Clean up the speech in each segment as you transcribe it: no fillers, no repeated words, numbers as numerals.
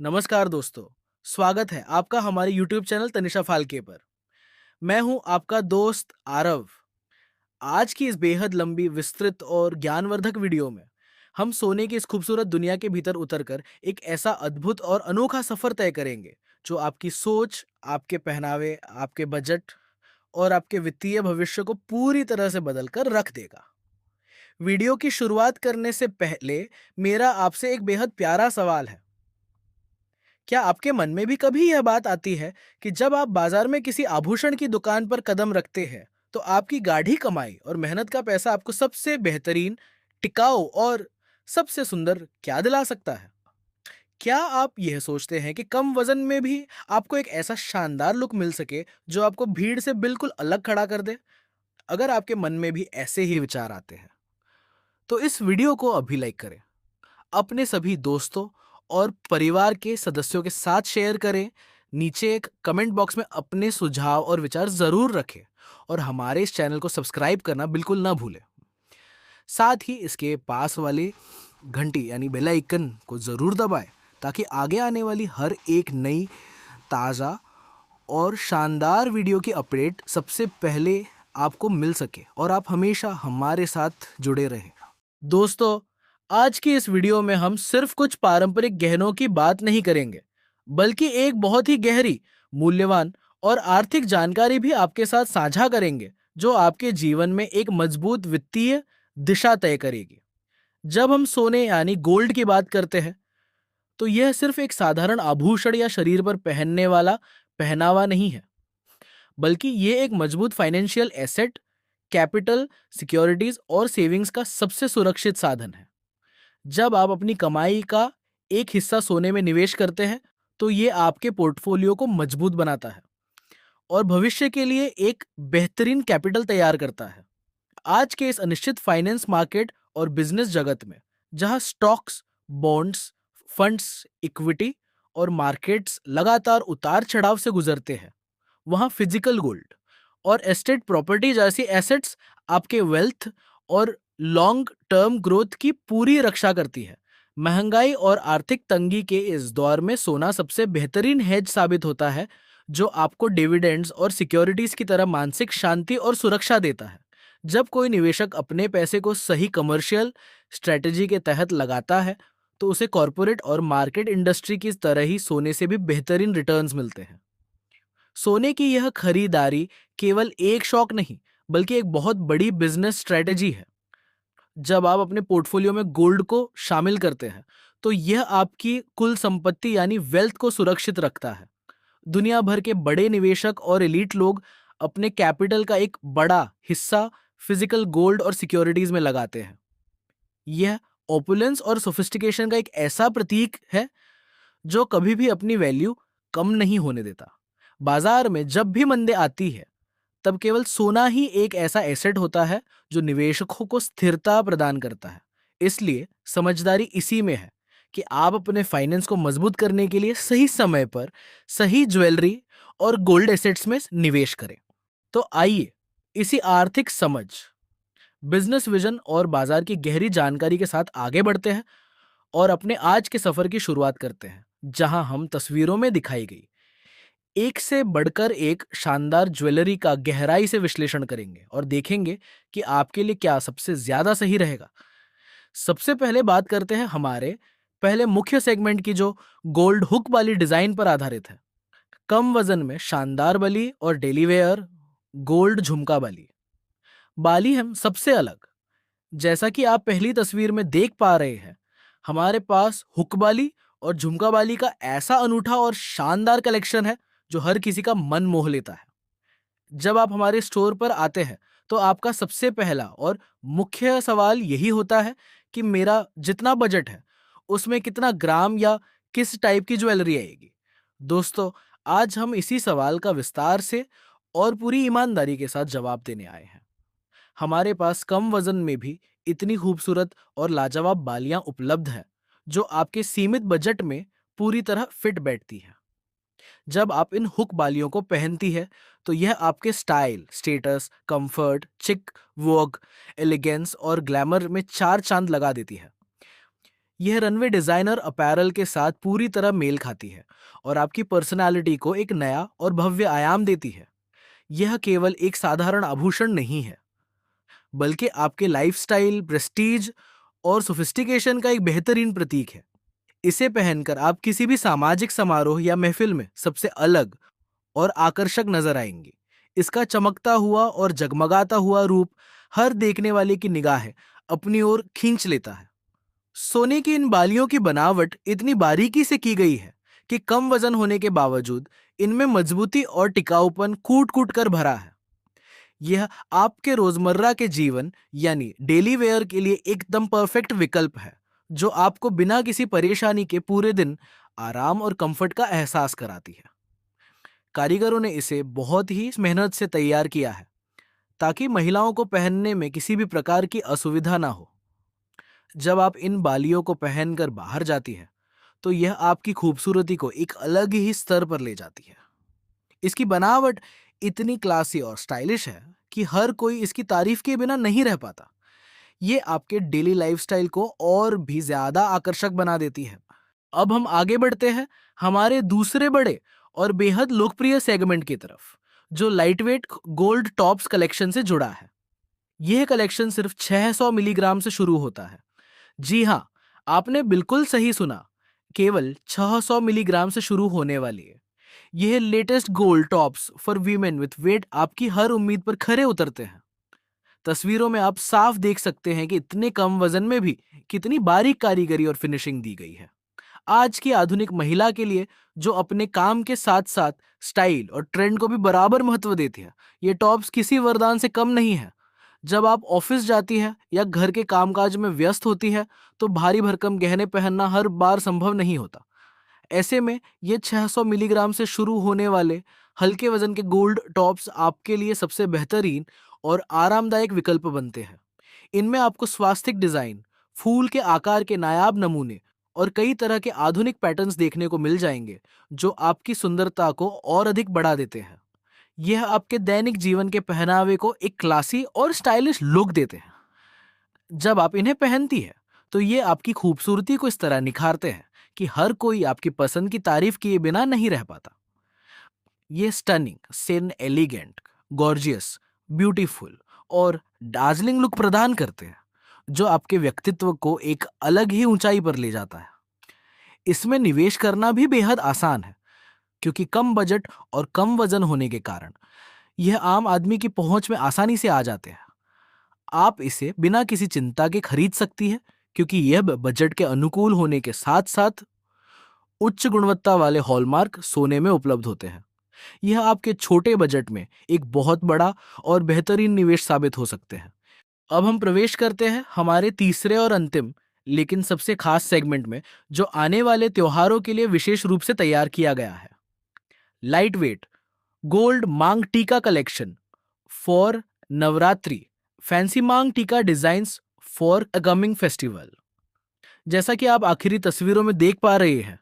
नमस्कार दोस्तों, स्वागत है आपका हमारे YouTube चैनल तनिषा फाल्के पर। मैं हूं आपका दोस्त आरव। आज की इस बेहद लंबी, विस्तृत और ज्ञानवर्धक वीडियो में हम सोने की इस खूबसूरत दुनिया के भीतर उतरकर एक ऐसा अद्भुत और अनोखा सफर तय करेंगे जो आपकी सोच, आपके पहनावे, आपके बजट और आपके वित्तीय भविष्य को पूरी तरह से बदल कर रख देगा। वीडियो की शुरुआत करने से पहले मेरा आपसे एक बेहद प्यारा सवाल है। क्या आपके मन में भी कभी यह बात आती है कि जब आप बाजार में किसी आभूषण की दुकान पर कदम रखते हैं, तो आपकी गाढ़ी कमाई और मेहनत का पैसा आपको सबसे बेहतरीन, टिकाऊ और सबसे सुंदर क्या दिला सकता है? क्या आप यह सोचते हैं कि कम वजन में भी आपको एक ऐसा शानदार लुक मिल सके जो आपको भीड़ से बिल्कुल अलग खड़ा कर दे? अगर आपके मन में भी ऐसे ही विचार आते हैं, तो इस वीडियो को अभी लाइक करें, अपने सभी दोस्तों और परिवार के सदस्यों के साथ शेयर करें। नीचे एक कमेंट बॉक्स में अपने सुझाव और विचार जरूर रखें और हमारे इस चैनल को सब्सक्राइब करना बिल्कुल ना भूलें। साथ ही इसके पास वाली घंटी यानी बेल आइकन को जरूर दबाएं ताकि आगे आने वाली हर एक नई, ताज़ा और शानदार वीडियो की अपडेट सबसे पहले आपको मिल सके और आप हमेशा हमारे साथ जुड़े रहें। दोस्तों, आज की इस वीडियो में हम सिर्फ कुछ पारंपरिक गहनों की बात नहीं करेंगे, बल्कि एक बहुत ही गहरी, मूल्यवान और आर्थिक जानकारी भी आपके साथ साझा करेंगे, जो आपके जीवन में एक मजबूत वित्तीय दिशा तय करेगी। जब हम सोने यानी गोल्ड की बात करते हैं, तो यह सिर्फ एक साधारण आभूषण या शरीर पर पहनने वाला पहनावा नहीं है, बल्कि ये एक मजबूत फाइनेंशियल एसेट, कैपिटल, सिक्योरिटीज और सेविंग्स का सबसे सुरक्षित साधन है। जब आप अपनी कमाई का एक हिस्सा सोने में निवेश करते हैं, तो ये आपके पोर्टफोलियो को मजबूत बनाता है और भविष्य के लिए एक बेहतरीन कैपिटल तैयार करता है। आज के इस अनिश्चित फाइनेंस मार्केट और बिजनेस जगत में, जहां स्टॉक्स, बॉन्ड्स, फंड्स, इक्विटी और मार्केट्स लगातार उतार चढ़ाव से गुजरते हैं, वहां फिजिकल गोल्ड और एस्टेट प्रॉपर्टी जैसी एसेट्स आपके वेल्थ और लॉन्ग टर्म ग्रोथ की पूरी रक्षा करती है। महंगाई और आर्थिक तंगी के इस दौर में सोना सबसे बेहतरीन हेज साबित होता है, जो आपको डिविडेंड्स और सिक्योरिटीज की तरह मानसिक शांति और सुरक्षा देता है। जब कोई निवेशक अपने पैसे को सही कमर्शियल स्ट्रेटजी के तहत लगाता है, तो उसे कॉरपोरेट और मार्केट इंडस्ट्री की तरह ही सोने से भी बेहतरीन रिटर्न्स मिलते हैं। सोने की यह खरीदारी केवल एक शौक नहीं, बल्कि एक बहुत बड़ी बिजनेस स्ट्रेटेजी है। जब आप अपने पोर्टफोलियो में गोल्ड को शामिल करते हैं, तो यह आपकी कुल संपत्ति यानी वेल्थ को सुरक्षित रखता है। दुनिया भर के बड़े निवेशक और एलीट लोग अपने कैपिटल का एक बड़ा हिस्सा फिजिकल गोल्ड और सिक्योरिटीज में लगाते हैं। यह ओपुलेंस और सोफिस्टिकेशन का एक ऐसा प्रतीक है जो कभी भी अपनी वैल्यू कम नहीं होने देता। बाजार में जब भी मंदी आती है, तब केवल सोना ही एक ऐसा एसेट होता है जो निवेशकों को स्थिरता प्रदान करता है। इसलिए समझदारी इसी में है कि आप अपने फाइनेंस को मजबूत करने के लिए सही समय पर सही ज्वेलरी और गोल्ड एसेट्स में निवेश करें। तो आइए इसी आर्थिक समझ, बिजनेस विजन और बाजार की गहरी जानकारी के साथ आगे बढ़ते हैं और अपने आज के सफर की शुरुआत करते हैं, जहां हम तस्वीरों में दिखाई गई एक से बढ़कर एक शानदार ज्वेलरी का गहराई से विश्लेषण करेंगे और देखेंगे कि आपके लिए क्या सबसे ज्यादा सही रहेगा। सबसे पहले बात करते हैं हमारे पहले मुख्य सेगमेंट की, जो गोल्ड हुक वाली डिजाइन पर आधारित है। कम वजन में शानदार बली और डेली वेयर गोल्ड झुमका बाली। बाली हम सबसे अलग, जैसा कि आप पहली तस्वीर में देख पा रहे हैं, हमारे पास हुक बाली और झुमका बाली का ऐसा अनूठा और शानदार कलेक्शन है जो हर किसी का मन मोह लेता है। जब आप हमारे स्टोर पर आते हैं, तो आपका सबसे पहला और मुख्य सवाल यही होता है कि मेरा जितना बजट है, उसमें कितना ग्राम या किस टाइप की ज्वेलरी आएगी। दोस्तों, आज हम इसी सवाल का विस्तार से और पूरी ईमानदारी के साथ जवाब देने आए हैं। हमारे पास कम वजन में भी इतनी खूबसूरत और लाजवाब बालियां उपलब्ध हैं, जो आपके सीमित बजट में पूरी तरह फिट बैठती हैं। जब आप इन हुक बालियों को पहनती है, तो यह आपके स्टाइल, स्टेटस, कंफर्ट, चिक, वॉग, एलिगेंस और ग्लैमर में चार चांद लगा देती है। यह रनवे डिजाइनर अपैरल के साथ पूरी तरह मेल खाती है और आपकी पर्सनालिटी को एक नया और भव्य आयाम देती है। यह केवल एक साधारण आभूषण नहीं है, बल्कि आपके लाइफस्टाइल, प्रेस्टीज और सोफिस्टिकेशन का एक बेहतरीन प्रतीक है। इसे पहनकर आप किसी भी सामाजिक समारोह या महफिल में सबसे अलग और आकर्षक नजर आएंगे। इसका चमकता हुआ और जगमगाता हुआ रूप हर देखने वाले की निगाहें अपनी ओर खींच लेता है। सोने की इन बालियों की बनावट इतनी बारीकी से की गई है कि कम वजन होने के बावजूद इनमें मजबूती और टिकाऊपन कूट कूट कर भरा है। यह आपके रोजमर्रा के जीवन यानी डेली वेयर के लिए एकदम परफेक्ट विकल्प है, जो आपको बिना किसी परेशानी के पूरे दिन आराम और कंफर्ट का एहसास कराती है। कारीगरों ने इसे बहुत ही मेहनत से तैयार किया है ताकि महिलाओं को पहनने में किसी भी प्रकार की असुविधा ना हो। जब आप इन बालियों को पहनकर बाहर जाती है तो यह आपकी खूबसूरती को एक अलग ही स्तर पर ले जाती है। इसकी बनावट इतनी क्लासी और स्टाइलिश है कि हर कोई इसकी तारीफ के बिना नहीं रह पाता। ये आपके डेली लाइफस्टाइल को और भी ज्यादा आकर्षक बना देती है। अब हम आगे बढ़ते हैं हमारे दूसरे बड़े और बेहद लोकप्रिय सेगमेंट की तरफ, जो लाइटवेट गोल्ड टॉप्स कलेक्शन से जुड़ा है। यह कलेक्शन सिर्फ 600 मिलीग्राम से शुरू होता है। जी हाँ, आपने बिल्कुल सही सुना, केवल 600 मिलीग्राम से शुरू होने वाली है। यह latest gold tops for women with weight आपकी हर उम्मीद पर खरे उतरते हैं। तस्वीरों में आप साफ देख सकते हैं कि इतने कम वजन में भी कितनी बारीक कारीगरी और फिनिशिंग दी गई है। आज की आधुनिक महिला के लिए, जो अपने काम के साथ साथ स्टाइल और ट्रेंड को भी बराबर महत्व देती है, ये टॉप्स किसी वरदान से कम नहीं है। जब आप ऑफिस जाती है या घर के कामकाज में व्यस्त होती है तो भारी भरकम गहने पहनना हर बार संभव नहीं होता। ऐसे में ये 600 मिलीग्राम से शुरू होने वाले हल्के वजन के गोल्ड टॉप्स आपके लिए सबसे बेहतरीन और आरामदायक विकल्प बनते हैं। इनमें आपको स्वास्तिक डिजाइन, फूल के आकार के नायाब नमूने और कई तरह के आधुनिक पैटर्न्स देखने को मिल जाएंगे, जो आपकी सुंदरता को और अधिक बढ़ा देते हैं। यह आपके दैनिक जीवन के पहनावे को एक क्लासी और स्टाइलिश लुक देते हैं। जब आप इन्हें पहनती है तो ये आपकी खूबसूरती को इस तरह निखारते हैं कि हर कोई आपकी पसंद की तारीफ किए बिना नहीं रह पाता। ये stunning, Sen elegant, gorgeous, beautiful और डार्जिलिंग लुक प्रदान करते हैं, जो आपके व्यक्तित्व को एक अलग ही ऊंचाई पर ले जाता है। इसमें निवेश करना भी बेहद आसान है, क्योंकि कम बजट और कम वजन होने के कारण यह आम आदमी की पहुंच में आसानी से आ जाते हैं। आप इसे बिना किसी चिंता के खरीद सकती है, क्योंकि यह बजट के अनुकूल होने के साथ साथ उच्च गुणवत्ता वाले हॉलमार्क सोने में उपलब्ध होते हैं। यह आपके छोटे बजट में एक बहुत बड़ा और बेहतरीन निवेश साबित हो सकते हैं। अब हम प्रवेश करते हैं हमारे तीसरे और अंतिम लेकिन सबसे खास सेगमेंट में, जो आने वाले त्योहारों के लिए विशेष रूप से तैयार किया गया है। लाइट वेट गोल्ड मांग टीका कलेक्शन फॉर नवरात्रि, फैंसी मांग टीका designs for a coming festival. जैसा कि आप आखिरी तस्वीरों में देख पा रहे हैं,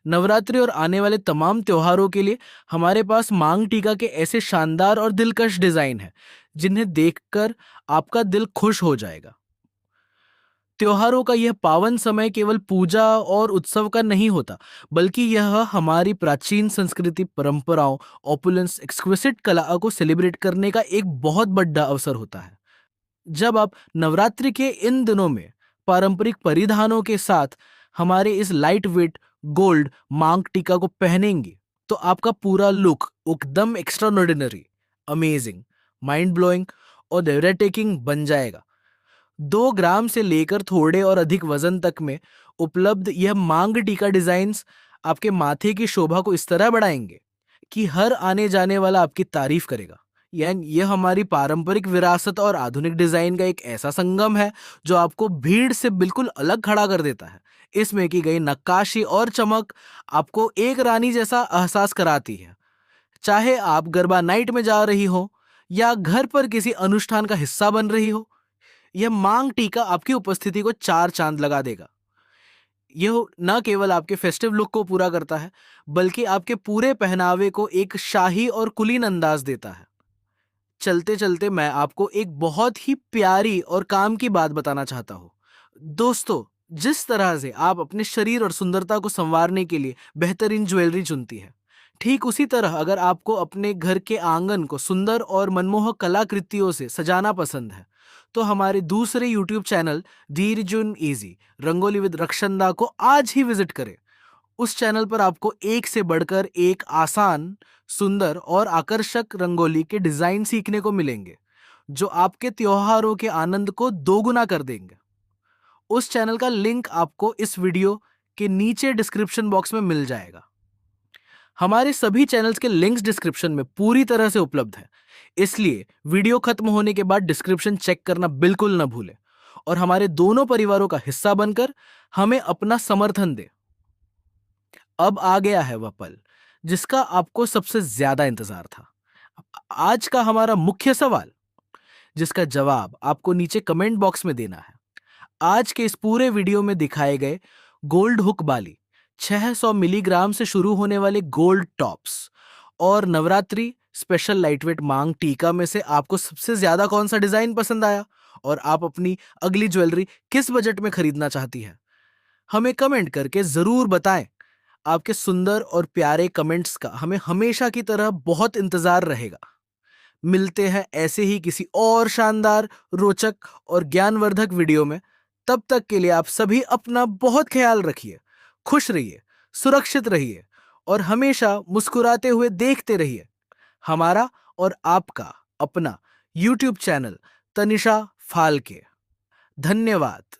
नवरात्रि और आने वाले तमाम त्योहारों के लिए हमारे पास मांग टीका के ऐसे शानदार और दिलकश डिजाइन हैं जिन्हें देखकर आपका दिल खुश हो जाएगा। त्योहारों का यह पावन समय केवल पूजा और उत्सव का नहीं होता, बल्कि यह हमारी प्राचीन संस्कृति, परंपराओं, ऑपुलेंस, एक्सक्विसिट कला को सेलिब्रेट करने का एक बहुत बड़ा अवसर होता है। जब आप नवरात्रि के इन दिनों में पारंपरिक परिधानों के साथ हमारे इस लाइट वेट गोल्ड मांग टीका को पहनेंगे तो आपका पूरा लुक एकदम एक्स्ट्राऑर्डिनरी, अमेजिंग, माइंड ब्लोइंग और ब्रेथटेकिंग बन जाएगा। 2 ग्राम से लेकर थोड़े और अधिक वजन तक में उपलब्ध यह मांग टीका डिजाइन्स आपके माथे की शोभा को इस तरह बढ़ाएंगे कि हर आने जाने वाला आपकी तारीफ करेगा। यह हमारी पारंपरिक विरासत और आधुनिक डिजाइन का एक ऐसा संगम है जो आपको भीड़ से बिल्कुल अलग खड़ा कर देता है। इसमें की गई नक्काशी और चमक आपको एक रानी जैसा एहसास कराती है। चाहे आप गरबा नाइट में जा रही हो या घर पर किसी अनुष्ठान का हिस्सा बन रही हो, यह मांग टीका आपकी उपस्थिति को 4 चांद लगा देगा। यह न केवल आपके फेस्टिव लुक को पूरा करता है, बल्कि आपके पूरे पहनावे को एक शाही और कुलीन अंदाज देता है। चलते चलते मैं आपको एक बहुत ही प्यारी और काम की बात बताना चाहता हूँ। दोस्तों, जिस तरह से आप अपने शरीर और सुंदरता को संवारने के लिए बेहतरीन ज्वेलरी चुनती है, ठीक उसी तरह अगर आपको अपने घर के आंगन को सुंदर और मनमोहक कलाकृतियों से सजाना पसंद है, तो हमारे दूसरे यूट्यूब चैनल धीरजुन इजी रंगोली विद रक्षंदा को आज ही विजिट करें। उस चैनल पर आपको एक से बढ़कर एक आसान, सुंदर और आकर्षक रंगोली के डिजाइन सीखने को मिलेंगे, जो आपके त्योहारों के आनंद को दोगुना कर देंगे। उस चैनल का लिंक आपको इस वीडियो के नीचे डिस्क्रिप्शन बॉक्स में मिल जाएगा। हमारे सभी चैनल्स के लिंक्स डिस्क्रिप्शन में पूरी तरह से उपलब्ध है, इसलिए वीडियो खत्म होने के बाद डिस्क्रिप्शन चेक करना बिल्कुल न भूलें और हमारे दोनों परिवारों का हिस्सा बनकर हमें अपना समर्थन दें। अब आ गया है वह पल जिसका आपको सबसे ज्यादा इंतजार था। आज का हमारा मुख्य सवाल, जिसका जवाब आपको नीचे कमेंट बॉक्स में देना है। आज के इस पूरे वीडियो में दिखाए गए गोल्ड हुक बाली, 600 मिलीग्राम से शुरू होने वाले गोल्ड टॉप्स और नवरात्रि स्पेशल लाइटवेट मांग टीका में से आपको सबसे ज्यादा कौन सा डिजाइन पसंद आया और आप अपनी अगली ज्वेलरी किस बजट में खरीदना चाहती है, हमें कमेंट करके जरूर बताएं। आपके सुंदर और प्यारे कमेंट्स का हमें हमेशा की तरह बहुत इंतजार रहेगा। मिलते हैं ऐसे ही किसी और शानदार, रोचक और ज्ञानवर्धक वीडियो में। तब तक के लिए आप सभी अपना बहुत ख्याल रखिए, खुश रहिए, सुरक्षित रहिए और हमेशा मुस्कुराते हुए देखते रहिए हमारा और आपका अपना YouTube चैनल तनिषा फाल्के। धन्यवाद।